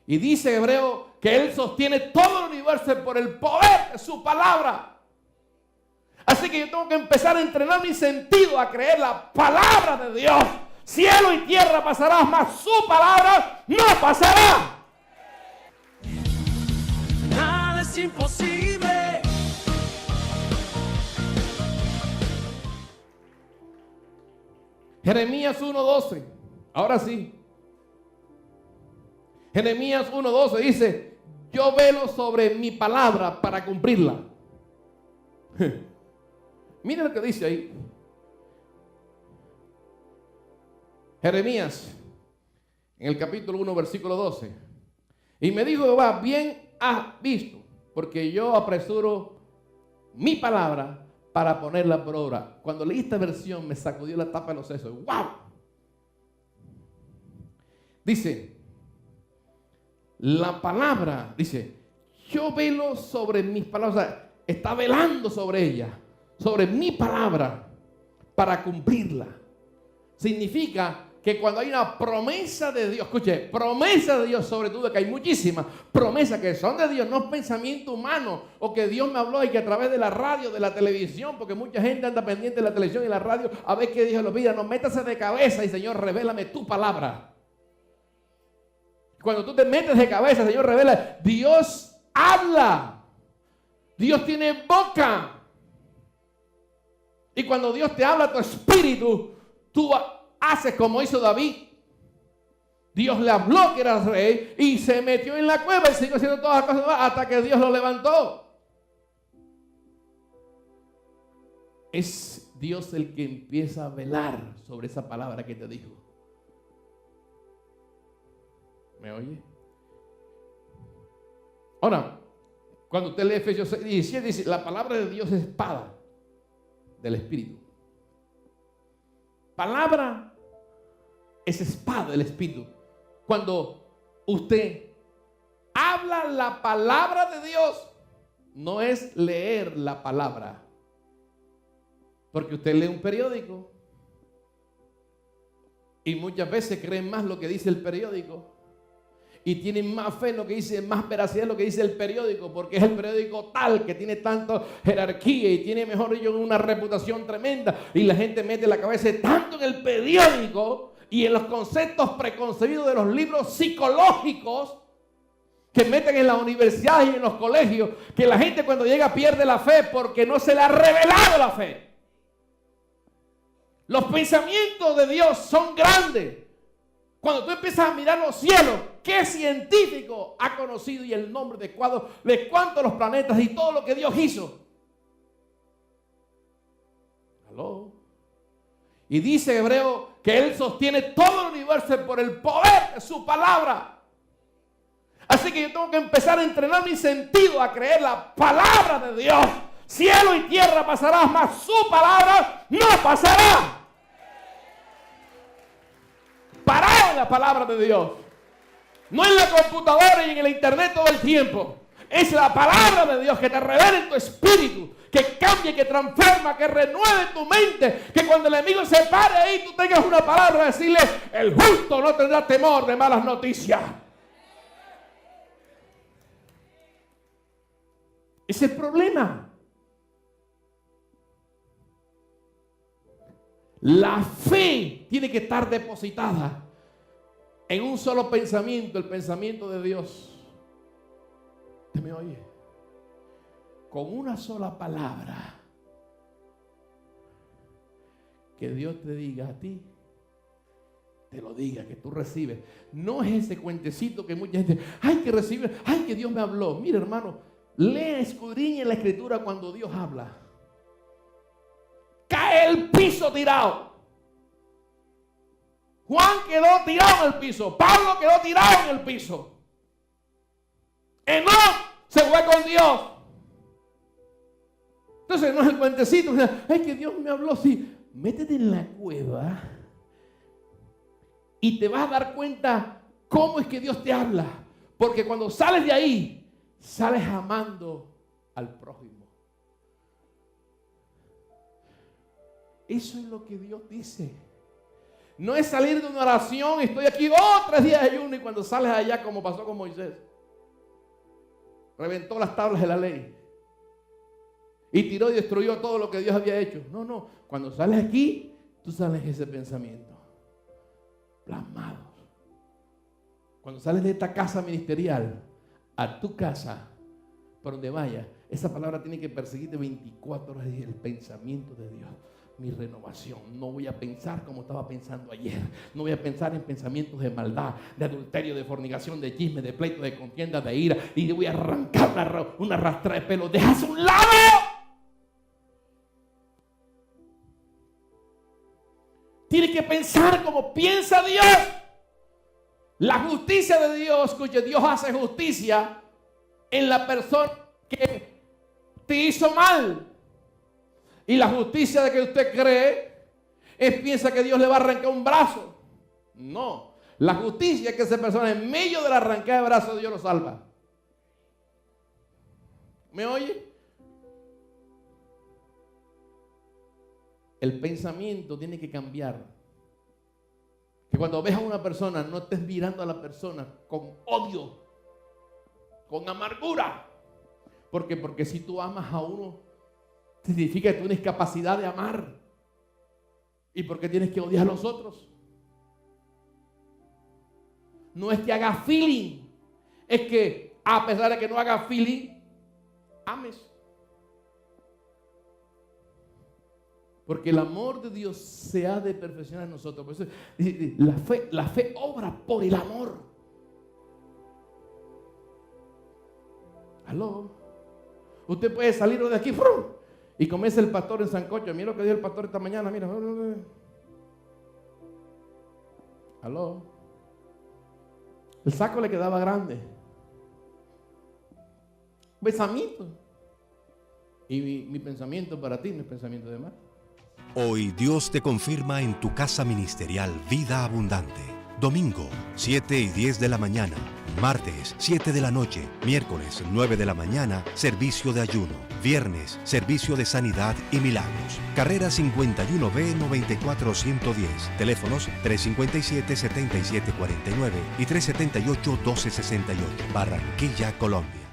Y dice Hebreo que Él sostiene todo el universo por el poder de su palabra. Así que yo tengo que empezar a entrenar mi sentido a creer la palabra de Dios. Cielo y tierra pasarán, mas su palabra no pasará. Nada es imposible. Jeremías 1:12. Ahora sí. Jeremías 1:12 dice: yo velo sobre mi palabra para cumplirla. Mira lo que dice ahí. Jeremías, en el capítulo 1, versículo 12. Y me dijo Jehová: bien has visto, porque yo apresuro mi palabra para ponerla por obra. Cuando leí esta versión me sacudió la tapa de los sesos. ¡Wow! Dice, la palabra, dice, yo velo sobre mis palabras. O sea, está velando sobre ella, sobre mi palabra, para cumplirla. Significa que cuando hay una promesa de Dios, escuche, promesa de Dios sobre todo, que hay muchísimas promesas que son de Dios, no es pensamiento humano, o que Dios me habló y que a través de la radio, de la televisión, porque mucha gente anda pendiente de la televisión y la radio a ver qué Dios lo pida. No, métase de cabeza y Señor, revélame tu palabra. Cuando tú te metes de cabeza, Señor, revela. Dios habla. Dios tiene boca. Y cuando Dios te habla a tu espíritu, tú haces como hizo David. Dios le habló que era rey y se metió en la cueva y siguió haciendo todas las cosas hasta que Dios lo levantó. Es Dios el que empieza a velar sobre esa palabra que te dijo. ¿Me oye? Ahora, cuando usted lee Efesios 6:17, dice, la palabra de Dios es espada del Espíritu. Palabra es espada del Espíritu. Cuando usted habla la palabra de Dios, no es leer la palabra. Porque usted lee un periódico y muchas veces creen más lo que dice el periódico y tienen más fe en lo que dice, más veracidad en lo que dice el periódico, porque es el periódico tal que tiene tanta jerarquía y tiene, mejor dicho, una reputación tremenda, y la gente mete la cabeza tanto en el periódico y en los conceptos preconcebidos de los libros psicológicos que meten en las universidades y en los colegios, que la gente cuando llega pierde la fe porque no se le ha revelado la fe. Los pensamientos de Dios son grandes. Cuando tú empiezas a mirar los cielos, ¿qué científico ha conocido y el nombre de cuántos los planetas y todo lo que Dios hizo? ¿Aló? Y dice Hebreo que Él sostiene todo el universo por el poder de su palabra. Así que yo tengo que empezar a entrenar mi sentido a creer la palabra de Dios. Cielo y tierra pasarán, mas su palabra no pasará. Parado en la palabra de Dios. No en la computadora y en el internet todo el tiempo. Es la palabra de Dios que te revela en tu espíritu, que cambie, que transforma, que renueve tu mente, que cuando el enemigo se pare ahí tú tengas una palabra a decirle: el justo no tendrá temor de malas noticias. Ese es el problema. La fe tiene que estar depositada en un solo pensamiento, el pensamiento de Dios. ¿Usted me oye? Con una sola palabra que Dios te diga a ti, te lo diga, que tú recibes. No es ese cuentecito que mucha gente, ay, que recibe, ay, que Dios me habló. Mira, hermano, lea, escudriña la escritura cuando Dios habla. Cae el piso tirado. Juan quedó tirado en el piso. Pablo quedó tirado en el piso. Enoc se fue con Dios. Entonces no es el cuentecito. Ay, que Dios me habló. Sí, métete en la cueva y te vas a dar cuenta cómo es que Dios te habla. Porque cuando sales de ahí, sales amando al prójimo. Eso es lo que Dios dice. No es salir de una oración, estoy aquí 3 días de ayuno y cuando sales allá como pasó con Moisés. Reventó las tablas de la ley. Y tiró y destruyó todo lo que Dios había hecho. No. Cuando sales aquí, tú sales ese pensamiento. Plasmado. Cuando sales de esta casa ministerial a tu casa, por donde vaya, esa palabra tiene que perseguirte 24 horas. El pensamiento de Dios, mi renovación. No voy a pensar como estaba pensando ayer. No voy a pensar en pensamientos de maldad, de adulterio, de fornicación, de chisme, de pleito, de contienda, de ira. Y voy a arrancar una rastra de pelo. ¡Dejas a un lado! Tiene que pensar como piensa Dios. La justicia de Dios, escuche, Dios hace justicia en la persona que te hizo mal. Y la justicia de que usted cree piensa que Dios le va a arrancar un brazo. No, la justicia es que esa persona en medio de la arrancada de brazo Dios lo salva. ¿Me oye? El pensamiento tiene que cambiar. Que cuando ves a una persona no estés mirando a la persona con odio, con amargura. ¿Por qué? Porque si tú amas a uno, significa que tú tienes capacidad de amar. ¿Y por qué tienes que odiar a los otros? No es que haga feeling, es que a pesar de que no haga feeling, ames. Porque el amor de Dios se ha de perfeccionar en nosotros. Por eso, la fe obra por el amor. ¿Aló? Usted puede salir de aquí y comerse el pastor en sancocho. Mira lo que dijo el pastor esta mañana. Mira. ¿Aló? El saco le quedaba grande. Pensamiento. Y mi pensamiento para ti no es pensamiento de mal. Hoy Dios te confirma en tu casa ministerial Vida Abundante. Domingo, 7 y 10 de la mañana. Martes, 7 de la noche. Miércoles, 9 de la mañana, servicio de ayuno. Viernes, servicio de sanidad y milagros. Carrera 51B 94110. Teléfonos 357-7749 y 378-1268. Barranquilla, Colombia.